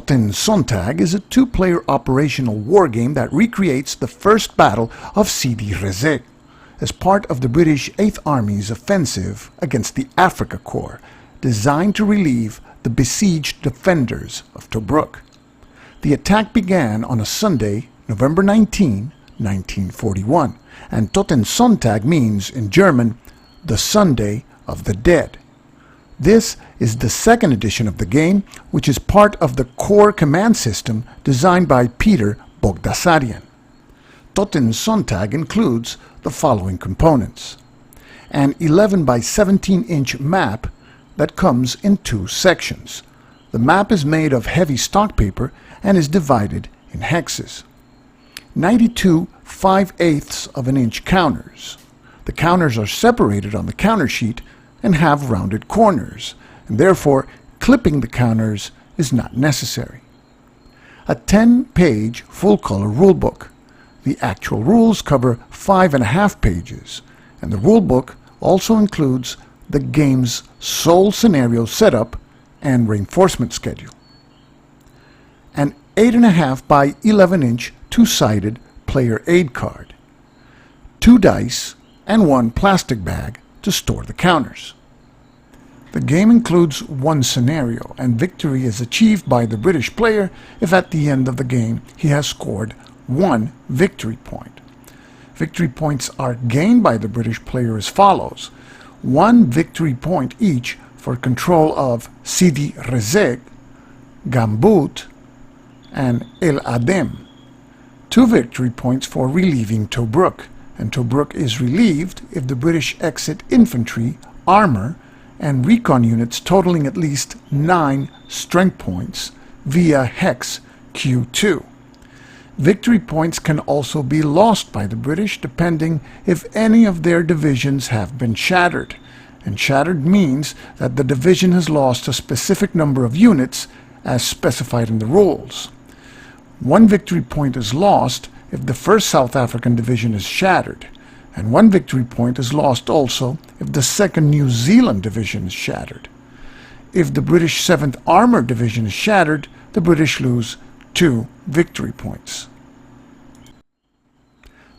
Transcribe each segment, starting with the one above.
Totensonntag is a two-player operational wargame that recreates the first battle of Sidi Rezegh as part of the British 8th Army's offensive against the Afrika Korps, designed to relieve the besieged defenders of Tobruk. The attack began on a Sunday, November 19, 1941, and Totensonntag means, in German, the Sunday of the Dead. This is the second edition of the game, which is part of the core command system designed by Peter Bogdasarian. Totensonntag includes the following components: an 11 by 17-inch map that comes in two sections. The map is made of heavy stock paper and is divided in hexes. 92 5/8 of an inch counters. The counters are separated on the counter sheet and have rounded corners, and therefore clipping the counters is not necessary. A 10-page full-color rulebook. The actual rules cover 5.5 pages, and the rulebook also includes the game's sole scenario setup and reinforcement schedule. An 8.5 by 11-inch two-sided player aid card, 2 dice, and 1 plastic bag to store the counters. The game includes one scenario, and victory is achieved by the British player if at the end of the game he has scored 1 victory point. Victory points are gained by the British player as follows: 1 victory point each for control of Sidi Rezegh, Gambut, and El Adem. 2 victory points for relieving Tobruk, and Tobruk is relieved if the British exit infantry, armor, and recon units totaling at least 9 strength points via hex Q2. Victory points can also be lost by the British depending if any of their divisions have been shattered, and shattered means that the division has lost a specific number of units as specified in the rules. 1 victory point is lost if the 1st South African Division is shattered, and 1 victory point is lost also if the 2nd New Zealand Division is shattered. If the British 7th Armoured Division is shattered, the British lose 2 victory points.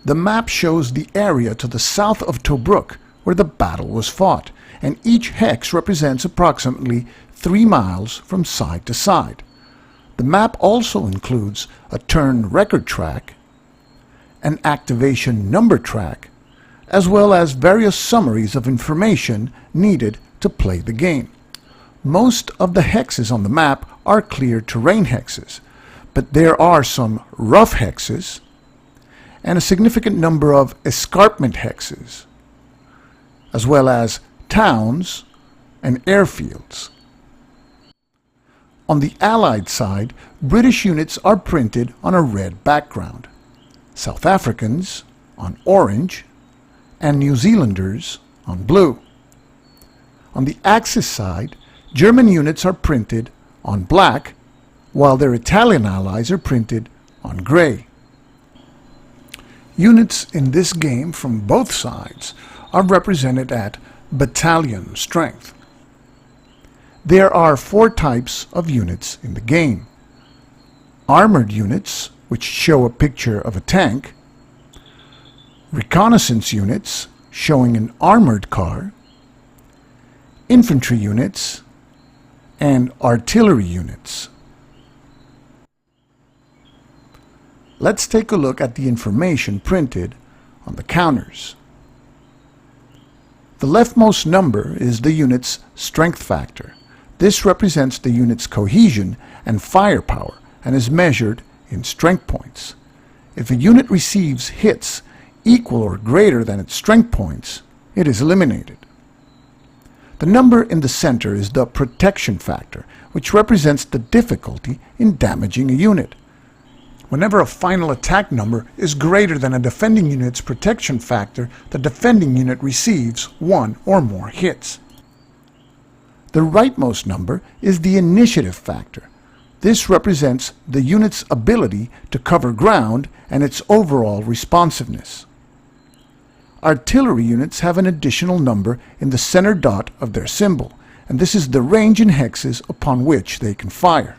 The map shows the area to the south of Tobruk where the battle was fought, and each hex represents approximately 3 miles from side to side. The map also includes a turn record track, an activation number track, as well as various summaries of information needed to play the game. Most of the hexes on the map are clear terrain hexes, but there are some rough hexes and a significant number of escarpment hexes, as well as towns and airfields. On the Allied side, British units are printed on a red background, South Africans on orange, and New Zealanders on blue. On the Axis side, German units are printed on black, while their Italian allies are printed on gray. Units in this game from both sides are represented at battalion strength. There are 4 types of units in the game: armored units, which show a picture of a tank; reconnaissance units, showing an armored car; infantry units; and artillery units. Let's take a look at the information printed on the counters. The leftmost number is the unit's strength factor. This represents the unit's cohesion and firepower and is measured in strength points. If a unit receives hits equal or greater than its strength points, it is eliminated. The number in the center is the protection factor, which represents the difficulty in damaging a unit. Whenever a final attack number is greater than a defending unit's protection factor, the defending unit receives 1 or more hits. The rightmost number is the initiative factor. This represents the unit's ability to cover ground and its overall responsiveness. Artillery units have an additional number in the center dot of their symbol, and this is the range in hexes upon which they can fire.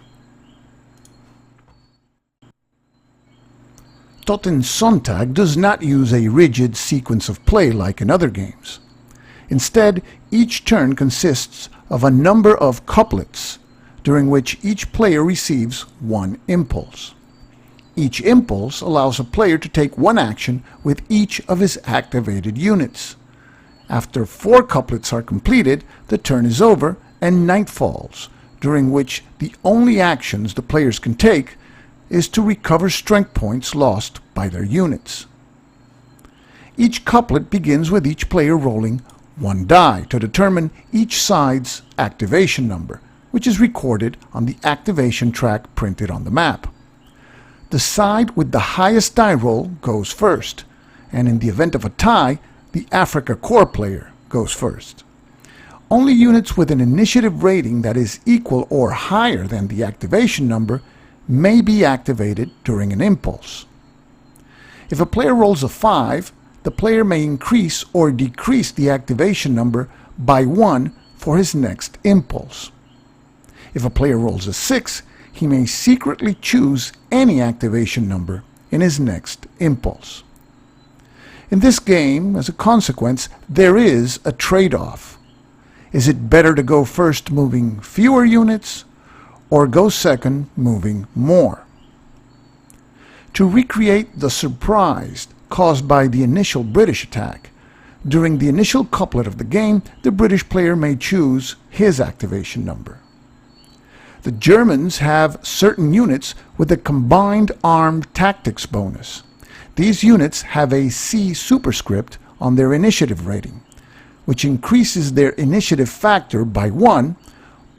Totensonntag does not use a rigid sequence of play like in other games. Instead, each turn consists of a number of couplets, during which each player receives one impulse. Each impulse allows a player to take one action with each of his activated units. After 4 couplets are completed, the turn is over and night falls, during which the only actions the players can take is to recover strength points lost by their units. Each couplet begins with each player rolling 1 die to determine each side's activation number, which is recorded on the activation track printed on the map. The side with the highest die roll goes first, and in the event of a tie, the Africa Corps player goes first. Only units with an initiative rating that is equal or higher than the activation number may be activated during an impulse. If a player rolls a 5, the player may increase or decrease the activation number by 1 for his next impulse. If a player rolls a 6, he may secretly choose any activation number in his next impulse. In this game, as a consequence, there is a trade-off. Is it better to go first moving fewer units, or go second moving more? To recreate the surprise caused by the initial British attack, during the initial couplet of the game, the British player may choose his activation number. The Germans have certain units with a combined armed tactics bonus. These units have a C superscript on their initiative rating, which increases their initiative factor by 1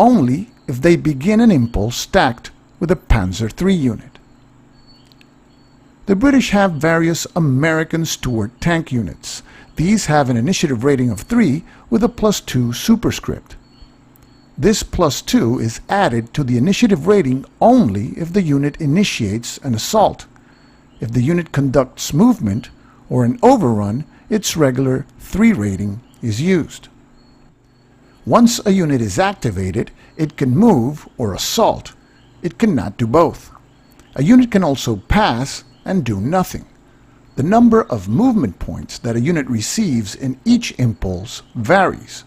only if they begin an impulse stacked with a Panzer III unit. The British have various American Stuart tank units. These have an initiative rating of 3 with a +2 superscript. This +2 is added to the initiative rating only if the unit initiates an assault. If the unit conducts movement or an overrun, its regular 3 rating is used. Once a unit is activated, it can move or assault. It cannot do both. A unit can also pass and do nothing. The number of movement points that a unit receives in each impulse varies.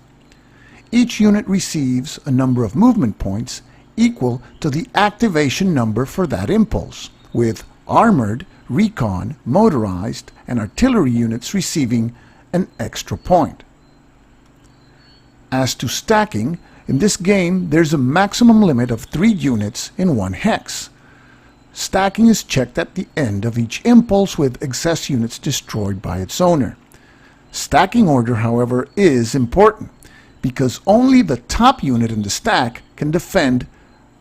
Each unit receives a number of movement points equal to the activation number for that impulse, with armored, recon, motorized, and artillery units receiving an extra point. As to stacking, in this game there's a maximum limit of 3 units in 1 hex. Stacking is checked at the end of each impulse with excess units destroyed by its owner. Stacking order, however, is important, because only the top unit in the stack can defend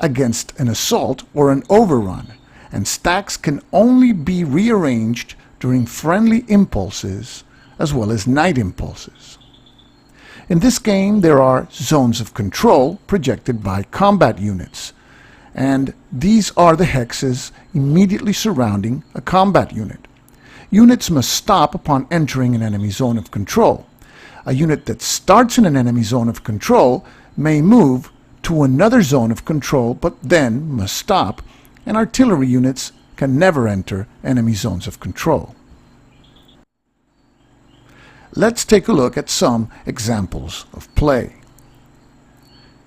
against an assault or an overrun, and stacks can only be rearranged during friendly impulses as well as night impulses. In this game there are zones of control projected by combat units, and these are the hexes immediately surrounding a combat unit. Units must stop upon entering an enemy zone of control. A unit that starts in an enemy zone of control may move to another zone of control but then must stop, and artillery units can never enter enemy zones of control. Let's take a look at some examples of play.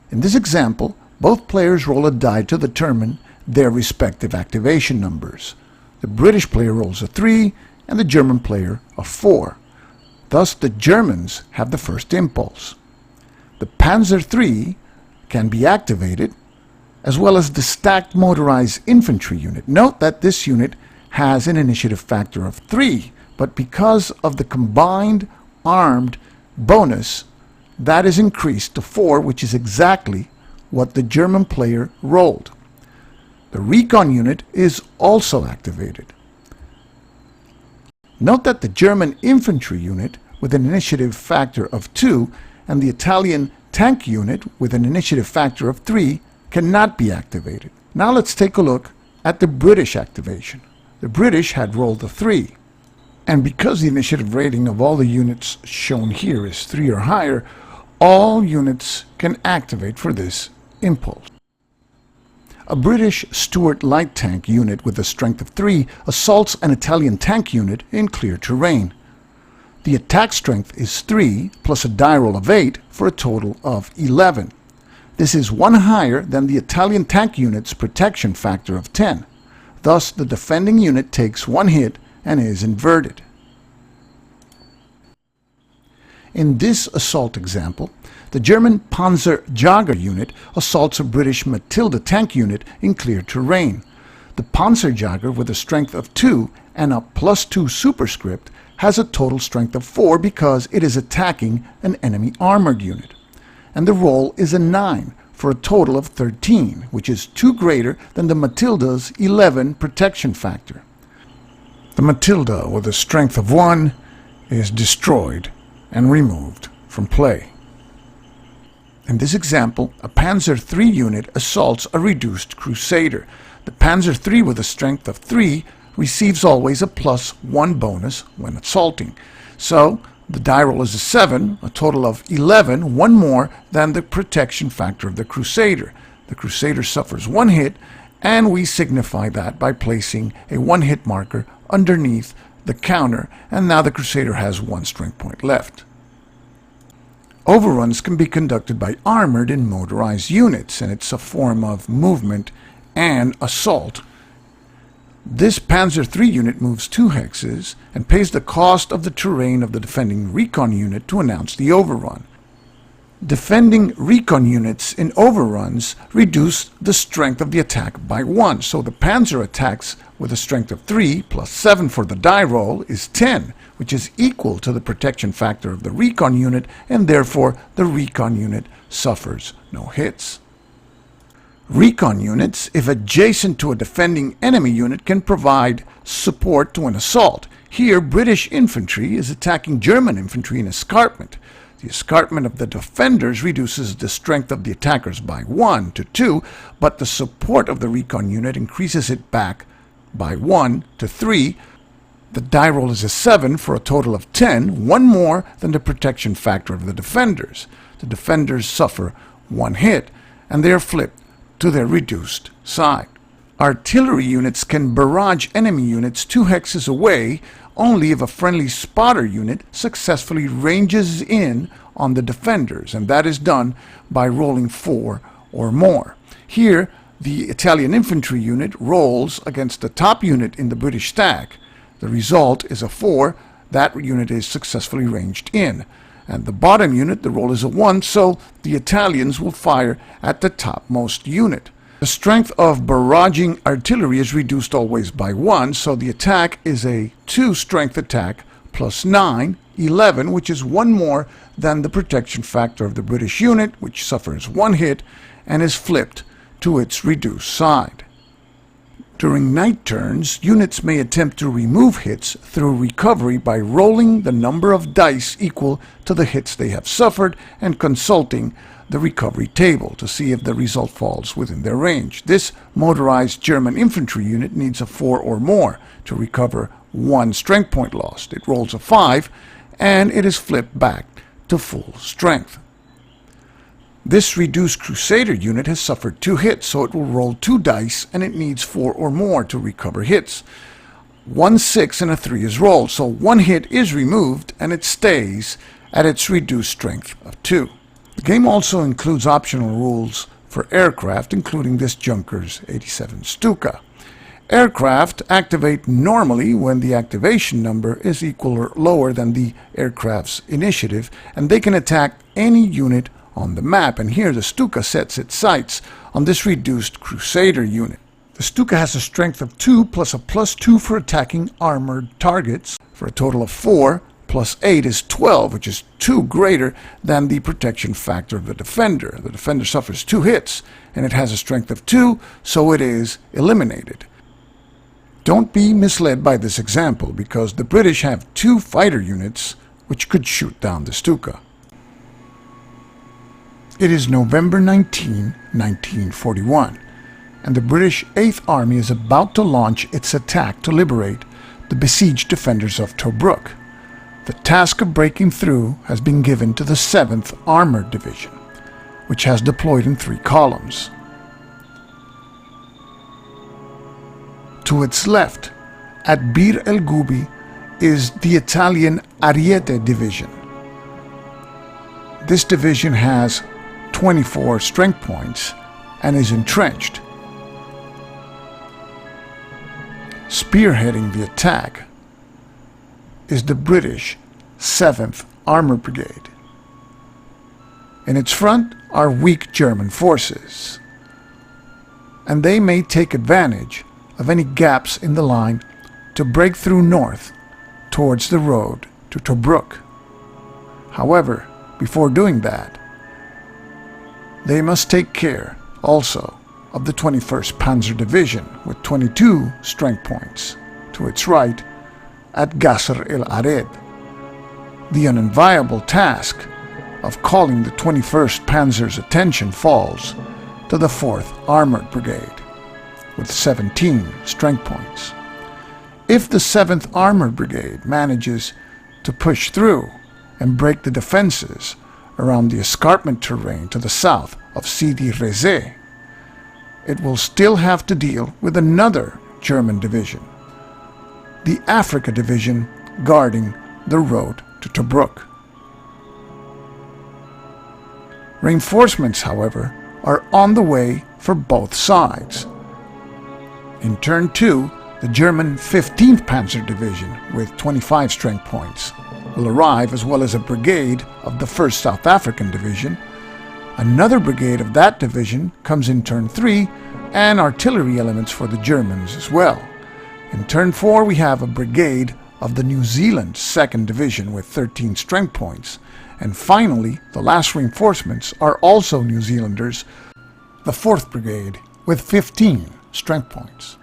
In this example, both players roll a die to determine their respective activation numbers. The British player rolls a 3 and the German player a 4. Thus the Germans have the first impulse. The Panzer III can be activated, as well as the stacked motorized infantry unit. Note that this unit has an initiative factor of 3, but because of the combined armed bonus, that is increased to 4, which is exactly what the German player rolled. The recon unit is also activated. Note that the German infantry unit with an initiative factor of 2 and the Italian tank unit with an initiative factor of 3 cannot be activated. Now let's take a look at the British activation. The British had rolled a 3, and because the initiative rating of all the units shown here is 3 or higher, all units can activate for this impulse. A British Stuart light tank unit with a strength of 3 assaults an Italian tank unit in clear terrain. The attack strength is 3 plus a die roll of 8 for a total of 11. This is 1 higher than the Italian tank unit's protection factor of 10. Thus, the defending unit takes 1 hit and is inverted. In this assault example, the German Panzerjäger unit assaults a British Matilda tank unit in clear terrain. The Panzerjäger, with a strength of 2 and a +2 superscript, has a total strength of 4 because it is attacking an enemy armored unit. And the roll is a 9 for a total of 13, which is 2 greater than the Matilda's 11 protection factor. The Matilda, with a strength of 1, is destroyed and removed from play. In this example, a Panzer III unit assaults a reduced Crusader. The Panzer III with a strength of 3 receives always a +1 bonus when assaulting. So, the die roll is a 7, a total of 11, 1 more than the protection factor of the Crusader. The Crusader suffers 1 hit, and we signify that by placing a 1-hit marker underneath the counter, and now the Crusader has 1 strength point left. Overruns can be conducted by armored and motorized units, and it's a form of movement and assault. This Panzer III unit moves 2 hexes and pays the cost of the terrain of the defending recon unit to announce the overrun. Defending recon units in overruns reduce the strength of the attack by 1, so the Panzer attacks with a strength of 3 plus 7 for the die roll is 10, which is equal to the protection factor of the recon unit, and therefore the recon unit suffers no hits. Recon units, if adjacent to a defending enemy unit, can provide support to an assault. Here, British infantry is attacking German infantry in escarpment. The escarpment of the defenders reduces the strength of the attackers by 1 to 2, but the support of the recon unit increases it back by 1 to 3. The die roll is a 7 for a total of 10, 1 more than the protection factor of the defenders. The defenders suffer 1 hit, and they are flipped to their reduced side. Artillery units can barrage enemy units 2 hexes away only if a friendly spotter unit successfully ranges in on the defenders, and that is done by rolling 4 or more. Here, the Italian infantry unit rolls against the top unit in the British stack. The result is a 4. That unit is successfully ranged in. And the bottom unit, the roll is a 1, so the Italians will fire at the topmost unit. The strength of barraging artillery is reduced always by 1, so the attack is a 2 strength attack plus 9, 11, which is 1 more than the protection factor of the British unit, which suffers 1 hit and is flipped to its reduced side. During night turns, units may attempt to remove hits through recovery by rolling the number of dice equal to the hits they have suffered and consulting the recovery table to see if the result falls within their range. This motorized German infantry unit needs a 4 or more to recover 1 strength point lost. It rolls a 5 and it is flipped back to full strength. This reduced Crusader unit has suffered 2 hits, so it will roll 2 dice and it needs 4 or more to recover hits. 1 6 and a 3 is rolled, so 1 hit is removed and it stays at its reduced strength of 2. The game also includes optional rules for aircraft, including this Junkers 87 Stuka. Aircraft activate normally when the activation number is equal or lower than the aircraft's initiative, and they can attack any unit on the map, and here the Stuka sets its sights on this reduced Crusader unit. The Stuka has a strength of 2 plus a +2 for attacking armored targets for a total of 4, plus 8 is 12, which is 2 greater than the protection factor of the defender. The defender suffers 2 hits and it has a strength of 2, so it is eliminated. Don't be misled by this example, because the British have 2 fighter units which could shoot down the Stuka. It is November 19, 1941, and the British 8th Army is about to launch its attack to liberate the besieged defenders of Tobruk. The task of breaking through has been given to the 7th Armored Division, which has deployed in 3 columns. To its left, at Bir el Gubi, is the Italian Ariete division. This division has 24 strength points and is entrenched. Spearheading the attack is the British 7th Armored Brigade. In its front are weak German forces, and they may take advantage of any gaps in the line to break through north towards the road to Tobruk. However, before doing that, they must take care also of the 21st Panzer Division with 22 strength points to its right at Gasr el Ared. The unenviable task of calling the 21st Panzer's attention falls to the 4th Armored Brigade with 17 strength points. If the 7th Armored Brigade manages to push through and break the defenses around the escarpment terrain to the south of Sidi Rezegh, it will still have to deal with another German division, the Africa Division, guarding the road to Tobruk. Reinforcements, however, are on the way for both sides. In turn 2, the German 15th Panzer Division, with 25 strength points, will arrive, as well as a brigade of the 1st South African Division. Another brigade of that division comes in turn 3, and artillery elements for the Germans as well. In turn 4, we have a brigade of the New Zealand 2nd Division with 13 strength points. And finally, the last reinforcements are also New Zealanders, the 4th Brigade with 15 strength points.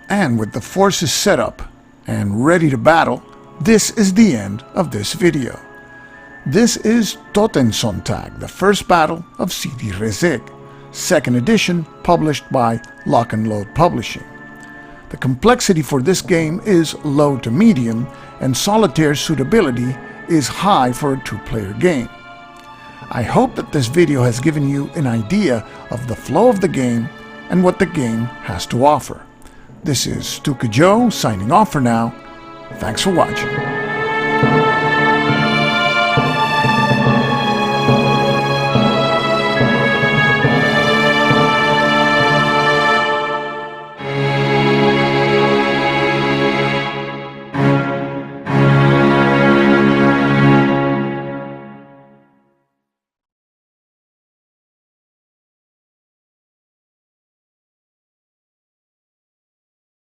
And with the forces set up and ready to battle, this is the end of this video. This is Totensonntag, the first battle of Sidi Rezegh, 2nd edition, published by Lock and Load Publishing. The complexity for this game is low to medium, and solitaire suitability is high for a 2-player game. I hope that this video has given you an idea of the flow of the game and what the game has to offer. This is Stuka Joe signing off for now. Thanks for watching.